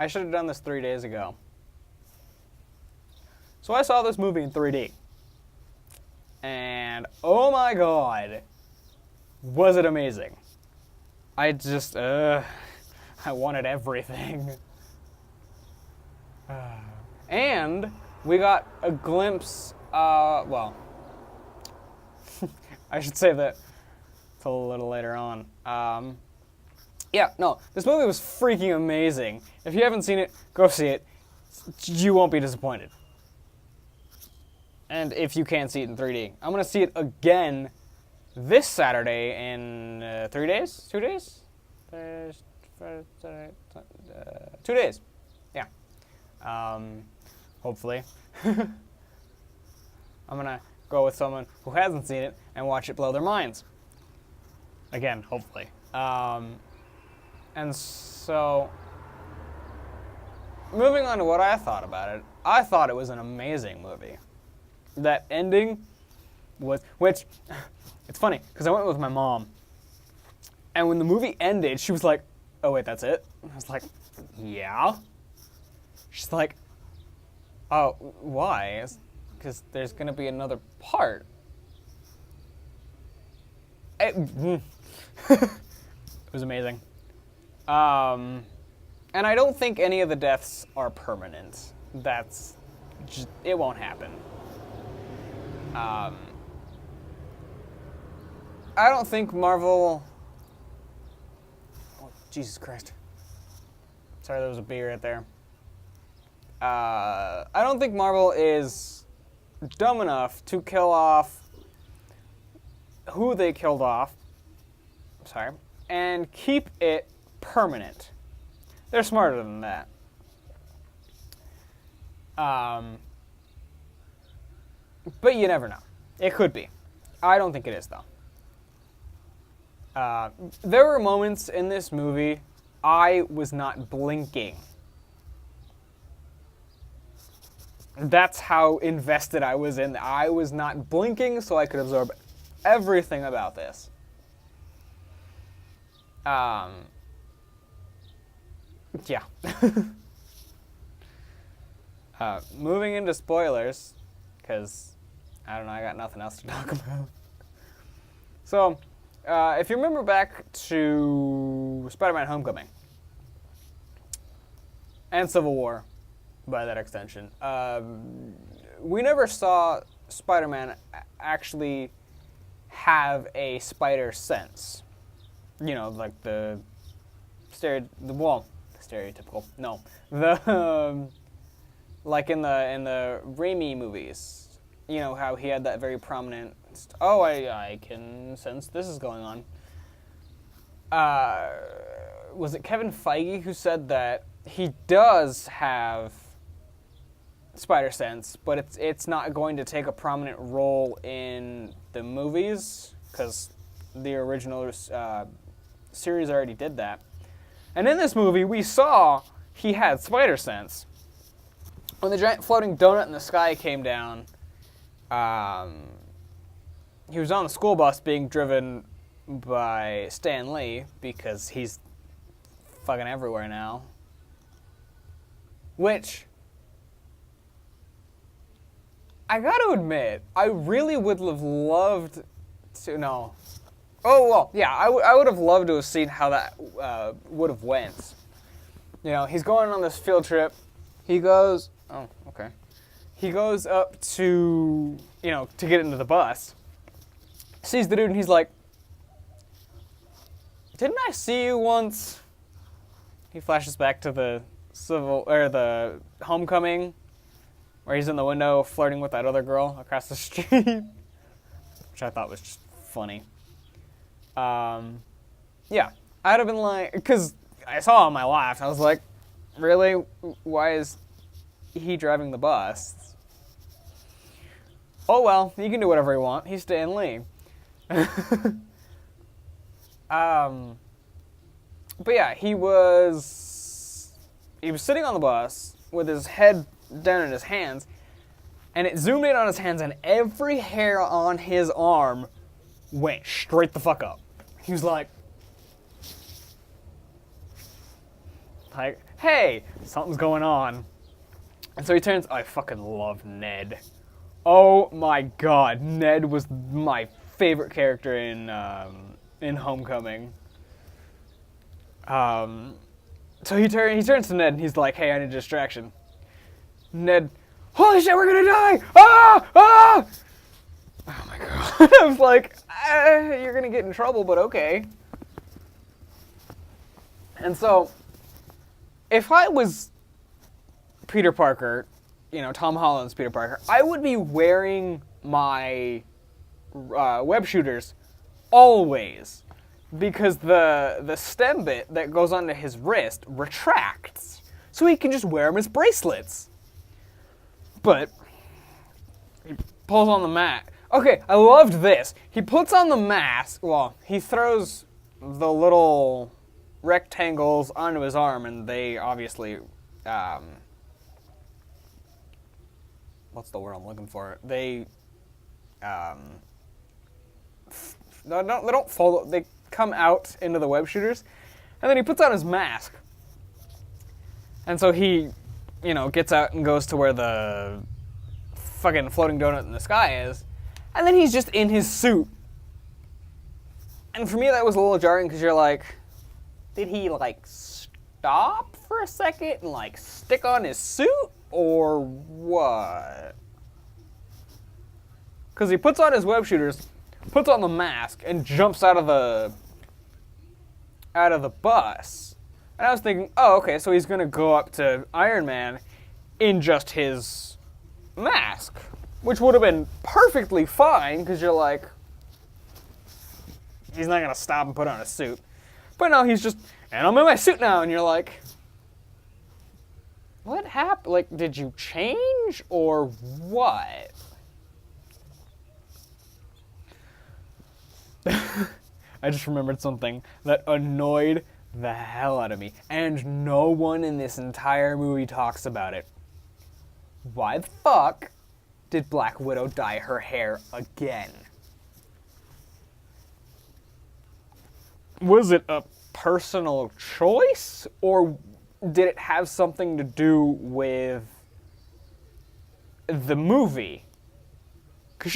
I should have done this 3 days ago. So I saw this movie in 3D. And oh my god, was it amazing. I just, I wanted everything. And we got a glimpse, well, I should say that till a little later on. Yeah, no, this movie was freaking amazing. If you haven't seen it, go see it. You won't be disappointed. And if you can't see it in 3D, I'm going to see it again this Saturday in 3 days? 2 days? 2 days. Yeah. Hopefully. I'm going to go with someone who hasn't seen it and watch it blow their minds. Again, hopefully. And so, moving on to what I thought about it, I thought it was an amazing movie. That ending was, which, it's funny, because I went with my mom, and when the movie ended, she was like, oh wait, that's it? I was like, yeah. She's like, oh, why? Because there's going to be another part. It was amazing. And I don't think any of the deaths are permanent. That's just, it won't happen. I don't think Marvel... Oh, Jesus Christ. Sorry, there was a bee right there. I don't think Marvel is dumb enough to kill off who they killed off, sorry, and keep it permanent. They're smarter than that. But you never know. It could be. I don't think it is, though. There were moments in this movie I was not blinking. That's how invested I was in. I was not blinking so I could absorb everything about this. Yeah. Moving into spoilers, because, I don't know, I got nothing else to talk about. So, if you remember back to Spider-Man Homecoming, and Civil War, by that extension, we never saw Spider-Man actually have a spider sense. You know, like stereotypical. No, like in the Raimi movies. You know how he had that very prominent. Oh, I can sense this is going on. Was it Kevin Feige who said that he does have spider sense, but it's not going to take a prominent role in the movies because the original series already did that. And in this movie, we saw he had spider sense. When the giant floating donut in the sky came down, he was on the school bus being driven by Stan Lee because he's fucking everywhere now. Which, I gotta admit, I really would have loved to know. Oh, well, yeah, I would have loved to have seen how that would have went. You know, he's going on this field trip. He goes, oh, okay. He goes up to, you know, to get into the bus. Sees the dude and he's like, didn't I see you once? He flashes back to the the Homecoming, where he's in the window flirting with that other girl across the street, which I thought was just funny. Yeah, I'd have been like, because I saw him, I laughed. I was like, really? Why is he driving the bus? Oh well, you can do whatever you want. He's Stan Lee. But yeah, he was sitting on the bus with his head down in his hands, and it zoomed in on his hands, and every hair on his arm went straight the fuck up. He was like, Like, hey, something's going on. And so he turns, I fucking love Ned. Oh my god, Ned was my favorite character in Homecoming. So he turns to Ned and he's like, hey, I need a distraction. Ned, holy shit, we're gonna die! Ah! Ah! Oh my god. I was like, you're gonna get in trouble, but okay. And so, if I was Peter Parker, you know, Tom Holland's Peter Parker, I would be wearing my web shooters always. Because the stem bit that goes onto his wrist retracts. So he can just wear them as bracelets. But he pulls on the mask. Okay, I loved this. He puts on the mask. Well, he throws the little rectangles onto his arm, and they obviously, what's the word I'm looking for? They, they don't follow. They come out into the web shooters, and then he puts on his mask. And so he, you know, gets out and goes to where the fucking floating donut in the sky is, and then he's just in his suit. And for me that was a little jarring because you're like, did he like stop for a second and like stick on his suit or what? Because he puts on his web shooters, puts on the mask, and jumps out of the bus. And I was thinking, oh, okay, so he's gonna go up to Iron Man in just his mask, which would have been perfectly fine, because you're like, he's not gonna stop and put on a suit. But no, he's just, and I'm in my suit now, and you're like, what happened? Like, did you change, or what? I just remembered something that annoyed the hell out of me, and no one in this entire movie talks about it. Why the fuck did Black Widow dye her hair again? Was it a personal choice, or did it have something to do with the movie? Because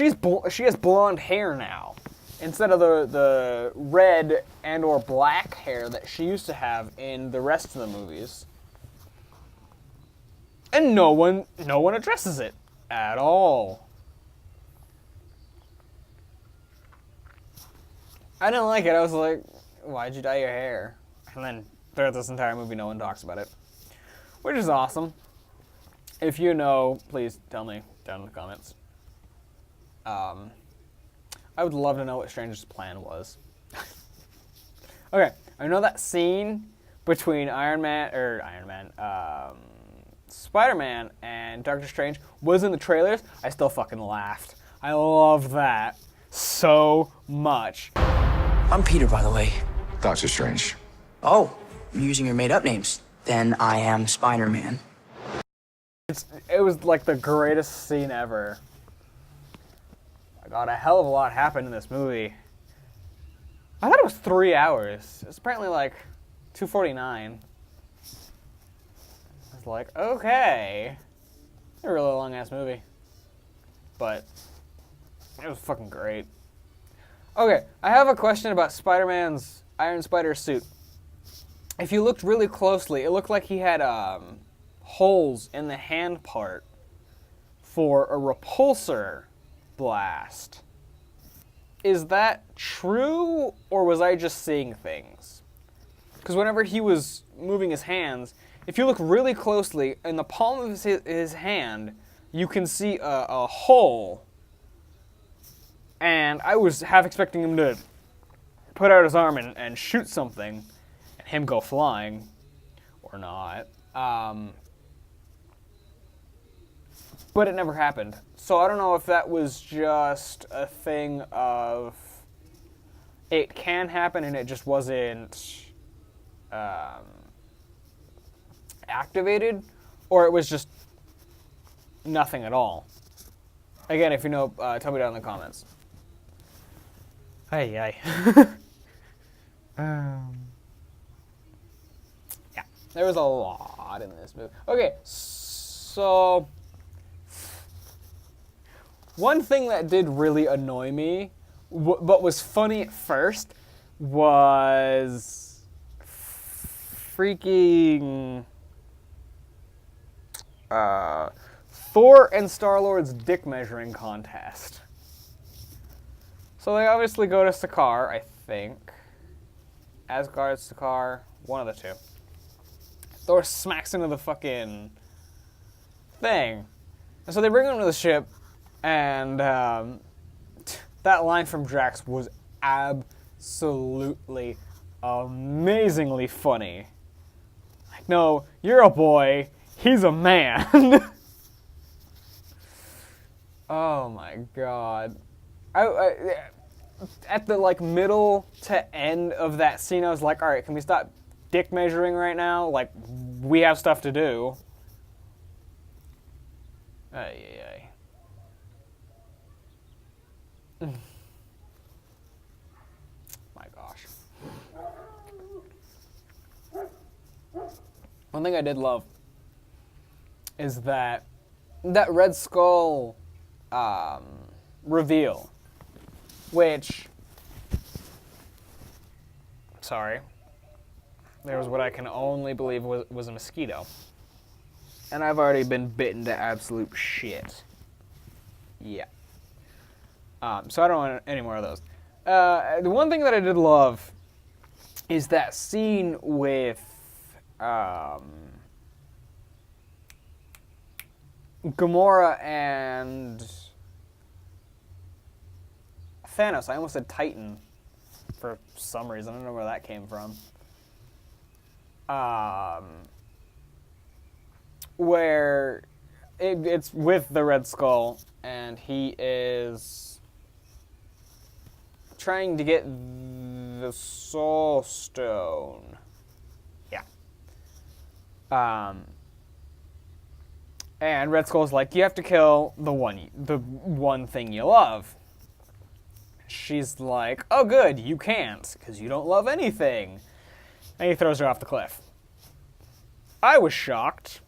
she has blonde hair now, instead of the red and or black hair that she used to have in the rest of the movies. And no one addresses it at all. I didn't like it. I was like, why'd you dye your hair? And then throughout this entire movie, no one talks about it. Which is awesome. If you know, please tell me down in the comments. I would love to know what Strange's plan was. Okay, I know that scene between Spider-Man and Doctor Strange was in the trailers. I still fucking laughed. I love that so much. I'm Peter, by the way. Doctor Strange. Oh, you're using your made-up names. Then I am Spider-Man. It was like the greatest scene ever. God, a hell of a lot happened in this movie. I thought it was 3 hours. It's apparently like 2:49. I was like, okay. It's a really long-ass movie. But it was fucking great. Okay, I have a question about Spider-Man's Iron Spider suit. If you looked really closely, it looked like he had holes in the hand part for a repulsor blast. Is that true, or was I just seeing things? Because whenever he was moving his hands, if you look really closely, in the palm of his hand, you can see a hole. And I was half expecting him to put out his arm and shoot something, and him go flying, or not. But it never happened. So I don't know if that was just a thing of it can happen and it just wasn't activated, or it was just nothing at all. Again, if you know, tell me down in the comments. Hey. Yeah. There was a lot in this movie. Okay, so one thing that did really annoy me, but was funny at first, was freaking Thor and Star-Lord's dick measuring contest. So they obviously go to Sakaar, I think. Asgard, Sakaar, one of the two. Thor smacks into the fucking thing. And so they bring him to the ship, and that line from Drax was absolutely amazingly funny. Like, no, you're a boy, he's a man. Oh my god. I at the like middle to end of that scene, I was like, all right, can we stop dick measuring right now? Like, we have stuff to do. Ay. My gosh. One thing I did love is that Red Skull reveal, which, sorry, there was what I can only believe was a mosquito. And I've already been bitten to absolute shit. Yeah. So I don't want any more of those. The one thing that I did love is that scene with Gomorrah and Thanos. I almost said Titan for some reason. I don't know where that came from. Where it's with the Red Skull, and he is trying to get the Soul Stone. Yeah. And Red Skull's like, you have to kill the one thing you love. She's like, oh good, you can't, because you don't love anything. And he throws her off the cliff. I was shocked.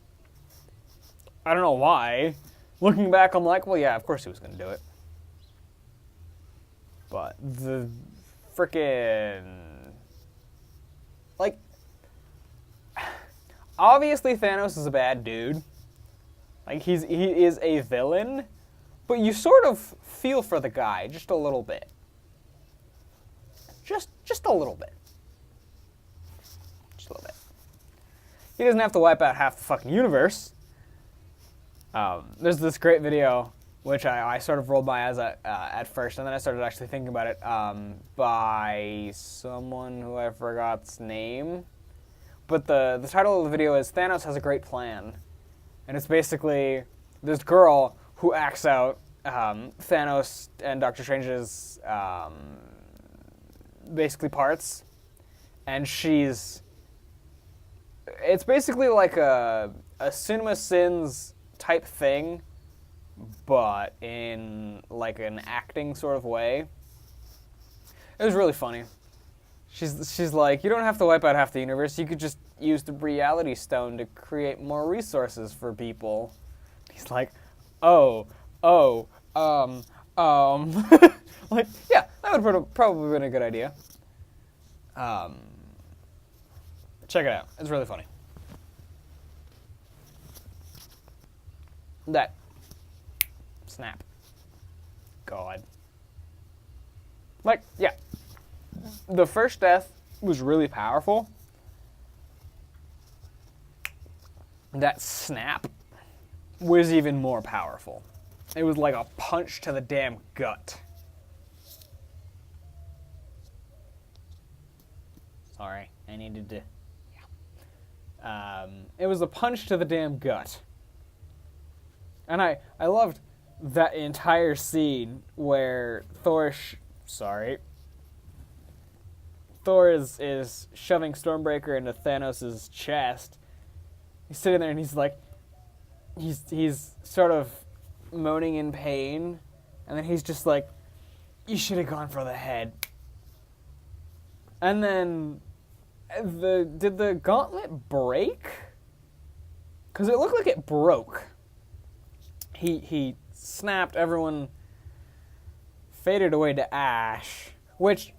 I don't know why. Looking back, I'm like, well, yeah, of course he was going to do it. But the frickin'... Like, obviously Thanos is a bad dude. Like, he is a villain. But you sort of feel for the guy just a little bit. Just a little bit. Just a little bit. He doesn't have to wipe out half the fucking universe. There's this great video, which I sort of rolled my eyes at first, and then I started actually thinking about it, by someone who I forgot's name. But the title of the video is Thanos Has a Great Plan. And it's basically this girl who acts out Thanos and Doctor Strange's basically parts. And it's basically like a Cinema Sins type thing, but in like an acting sort of way. It was really funny. She's like, you don't have to wipe out half the universe. You could just use the reality stone to create more resources for people. He's like, like, yeah, that would have probably been a good idea. Check it out. It's really funny. That snap. God. Like, yeah. The first death was really powerful. That snap was even more powerful. It was like a punch to the damn gut. Sorry, I needed to... Yeah. It was a punch to the damn gut. And I loved that entire scene where Thor is shoving Stormbreaker into Thanos' chest. He's sitting there and he's like, he's sort of moaning in pain, and then he's just like, you should have gone for the head. And then Did the gauntlet break? Because it looked like it broke. He snapped, everyone faded away to ash, which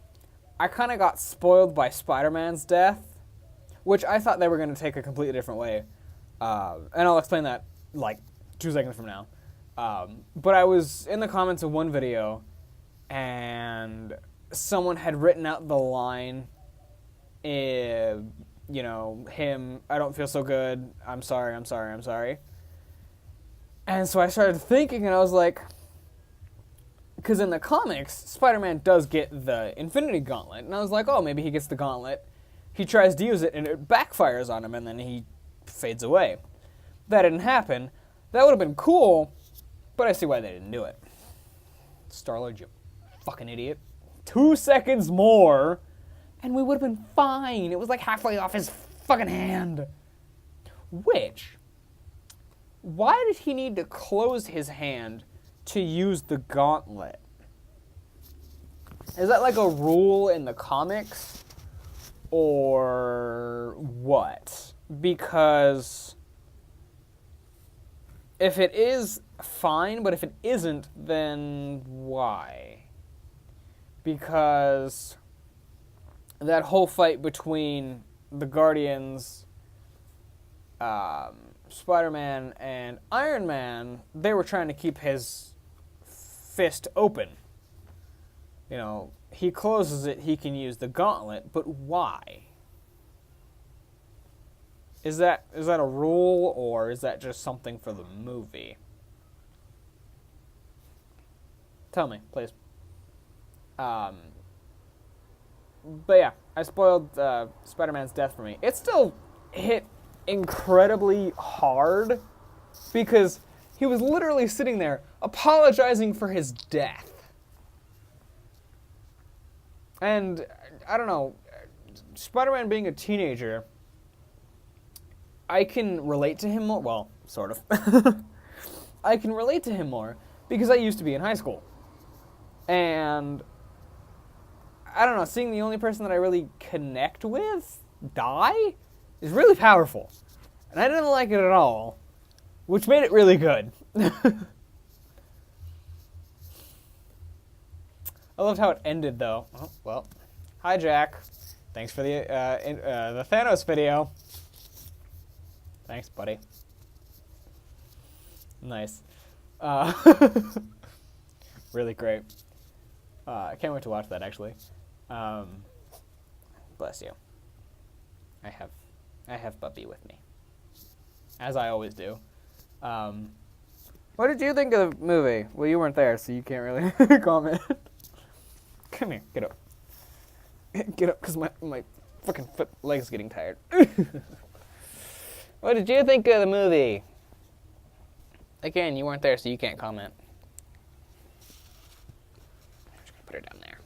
I kind of got spoiled by Spider-Man's death, which I thought they were going to take a completely different way. And I'll explain that, like, 2 seconds from now. But I was in the comments of one video, and someone had written out the line, you know, him, I don't feel so good, I'm sorry, I'm sorry, I'm sorry. And so I started thinking, and I was like, because in the comics, Spider-Man does get the Infinity Gauntlet, and I was like, oh, maybe he gets the gauntlet, he tries to use it, and it backfires on him, and then he fades away. That didn't happen. That would have been cool, but I see why they didn't do it. Star-Lord, you fucking idiot. 2 seconds more, and we would have been fine. It was like halfway off his fucking hand. Which, why did he need to close his hand to use the gauntlet? Is that like a rule in the comics? Or what? Because if it is, fine, but if it isn't, then why? Because that whole fight between the Guardians, Spider-Man, and Iron Man, they were trying to keep his fist open. You know, he closes it, he can use the gauntlet, but why? Is that a rule, or is that just something for the movie? Tell me, please. But yeah, I spoiled Spider-Man's death for me. It still hit incredibly hard because he was literally sitting there apologizing for his death. And, I don't know, Spider-Man being a teenager, I can relate to him more. Well, sort of. I can relate to him more because I used to be in high school. And, I don't know, seeing the only person that I really connect with die is really powerful. And I didn't like it at all, which made it really good. I loved how it ended, though. Oh, well, hi, Jack. Thanks for the Thanos video. Thanks, buddy. Nice. Really great. I can't wait to watch that, actually. Bless you. I have Puppy with me, as I always do. What did you think of the movie? Well, you weren't there, so you can't really comment. Come here, get up. Get up, because my fucking leg's getting tired. What did you think of the movie? Again, you weren't there, so you can't comment. I'm just going to put it down there.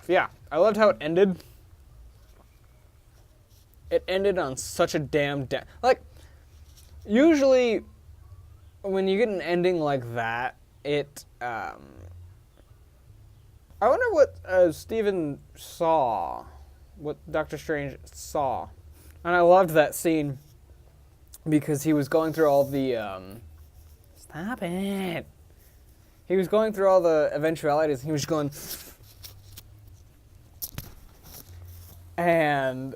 Yeah, I loved how it ended. It ended on such a damn... like, usually, when you get an ending like that, it... I wonder what Stephen saw. What Doctor Strange saw. And I loved that scene because he was going through all the... Stop it! He was going through all the eventualities, and he was going... And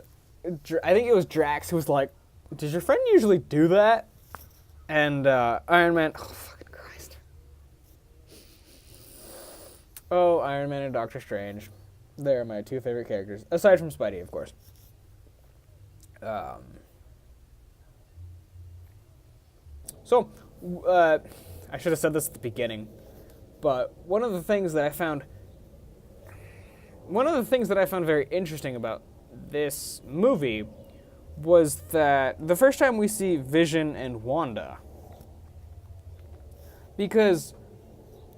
I think it was Drax who was like, does your friend usually do that? And Iron Man... Oh, fucking Christ. Oh, Iron Man and Doctor Strange. They're my 2 favorite characters. Aside from Spidey, of course. So, I should have said this at the beginning, but one of the things that I found very interesting about this movie was that the first time we see Vision and Wanda, because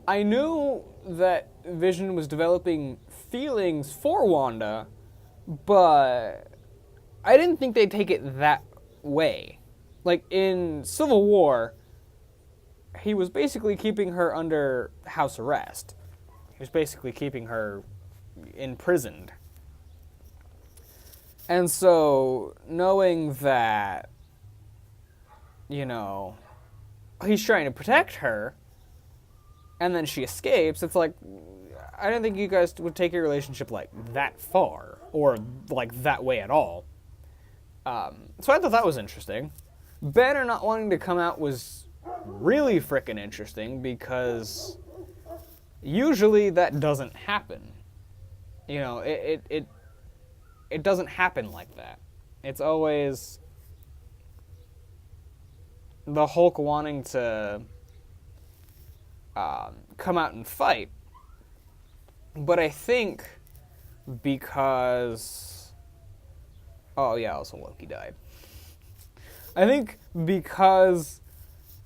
I knew that Vision was developing feelings for Wanda, but I didn't think they'd take it that way. Like, in Civil War, he was basically keeping her under house arrest. He was basically keeping her, imprisoned. And so, knowing that, you know, he's trying to protect her, and then she escapes, it's like, I didn't think you guys would take your relationship, like, that far, or, like, that way at all. So I thought that was interesting. Banner not wanting to come out was really frickin' interesting, because usually that doesn't happen. You know, it doesn't happen like that. It's always the Hulk wanting to come out and fight. But I think because... Oh yeah, also Loki died. I think because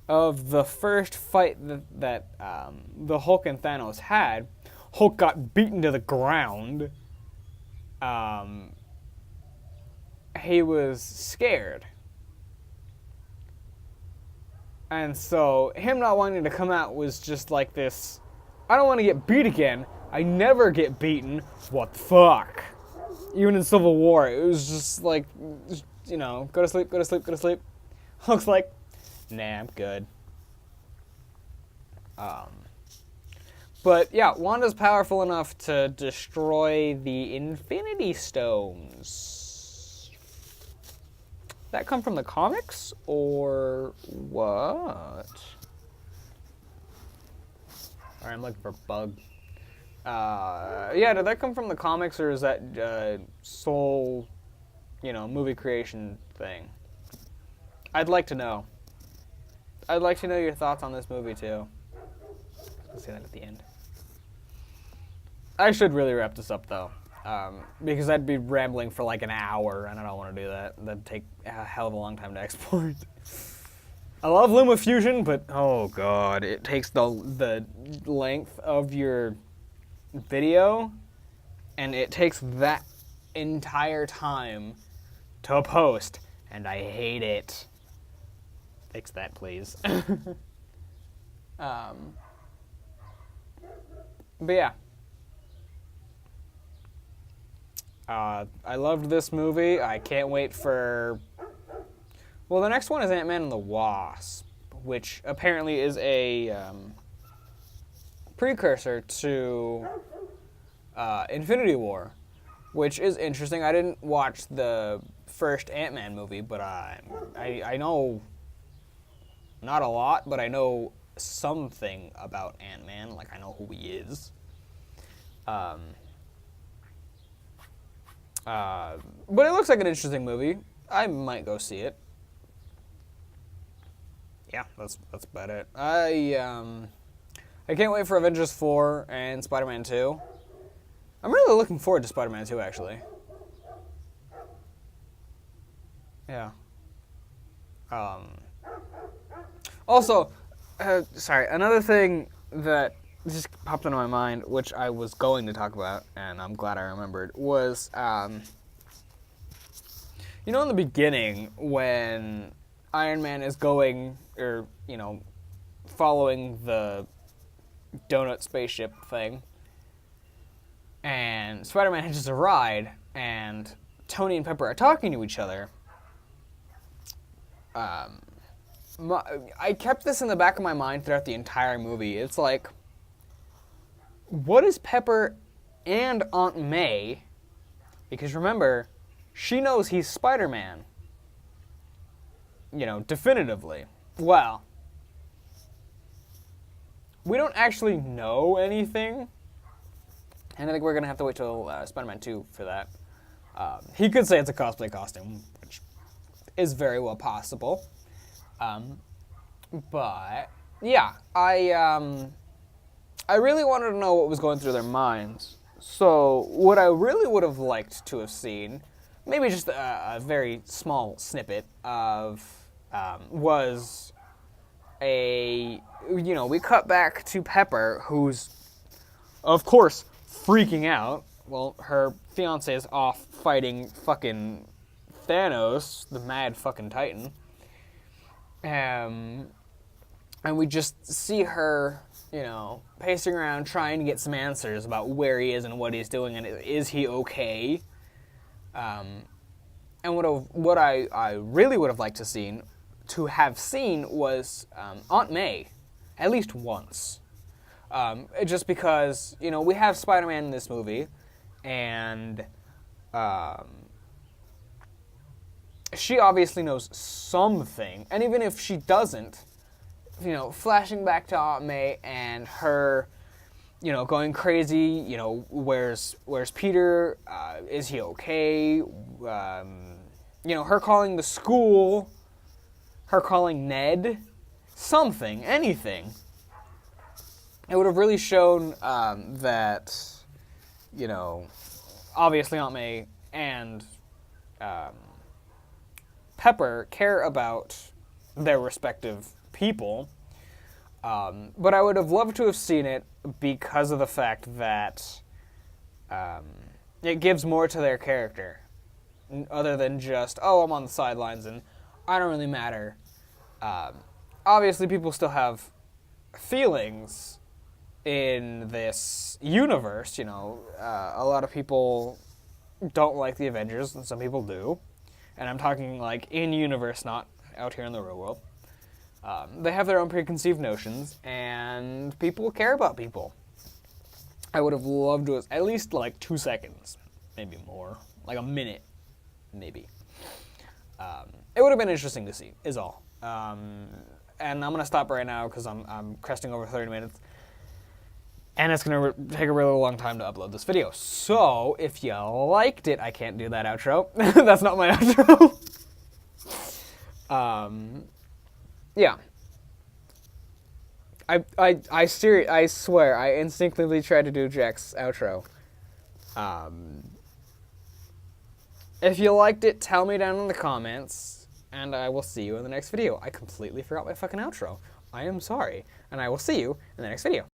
of the first fight that the Hulk and Thanos had, Hulk got beaten to the ground. He was scared. And so him not wanting to come out was just like this, I don't want to get beat again. I never get beaten. What the fuck? Even in Civil War, it was just like, you know, go to sleep, go to sleep, go to sleep. Hulk's like, nah, I'm good. But yeah, Wanda's powerful enough to destroy the Infinity Stones. That come from the comics, or what? Alright, I'm looking for Bug. Yeah, did that come from the comics, or is that Soul, you know, movie creation thing? I'd like to know. I'd like to know your thoughts on this movie, too. I'll say that at the end. I should really wrap this up, though, because I'd be rambling for like an hour, and I don't want to do that. That'd take a hell of a long time to export. I love LumaFusion, but oh god, it takes the length of your video, and it takes that entire time to post, and I hate it. Fix that, please. But yeah. I loved this movie. I can't wait for... Well, the next one is Ant-Man and the Wasp, which apparently is a precursor to Infinity War, which is interesting. I didn't watch the first Ant-Man movie, but I know not a lot, but I know something about Ant-Man. Like, I know who he is. But it looks like an interesting movie. I might go see it. Yeah, that's about it. I can't wait for Avengers 4 and Spider-Man 2. I'm really looking forward to Spider-Man 2, actually. Yeah. Also, sorry, another thing that just popped into my mind, which I was going to talk about, and I'm glad I remembered, was, you know, in the beginning, when Iron Man is going, or, you know, following the donut spaceship thing, and Spider-Man hitches a ride, and Tony and Pepper are talking to each other, I kept this in the back of my mind throughout the entire movie. It's like, what is Pepper and Aunt May? Because remember, she knows he's Spider-Man. You know, definitively. Well, we don't actually know anything. And I think we're going to have to wait till Spider-Man 2 for that. He could say it's a cosplay costume, which is very well possible. But, yeah, I really wanted to know what was going through their minds. So, what I really would have liked to have seen, maybe just a very small snippet of, was we cut back to Pepper, who's, of course, freaking out. Well, her fiance is off fighting fucking Thanos, the mad fucking Titan. and we just see her, pacing around trying to get some answers about where he is and what he's doing, and is he okay? And what I really would have liked to have seen was Aunt May, at least once. Just because, we have Spider-Man in this movie, and she obviously knows something, and even if she doesn't, flashing back to Aunt May and her, going crazy, where's Peter, is he okay, her calling the school, her calling Ned, something, anything. It would have really shown that, obviously Aunt May and Pepper care about their respective people, but I would have loved to have seen it because of the fact that it gives more to their character, other than just, I'm on the sidelines and I don't really matter. Obviously, people still have feelings in this universe, a lot of people don't like the Avengers, and some people do. And I'm talking, in-universe, not out here in the real world. They have their own preconceived notions, and people care about people. I would have loved to have, at least, 2 seconds, maybe more, a minute, maybe. It would have been interesting to see, is all. And I'm going to stop right now, because I'm cresting over 30 minutes. And it's going to take a really long time to upload this video. So, if you liked it, I can't do that outro. That's not my outro. Yeah. I swear, I instinctively tried to do Jack's outro. If you liked it, tell me down in the comments, and I will see you in the next video. I completely forgot my fucking outro. I am sorry, and I will see you in the next video.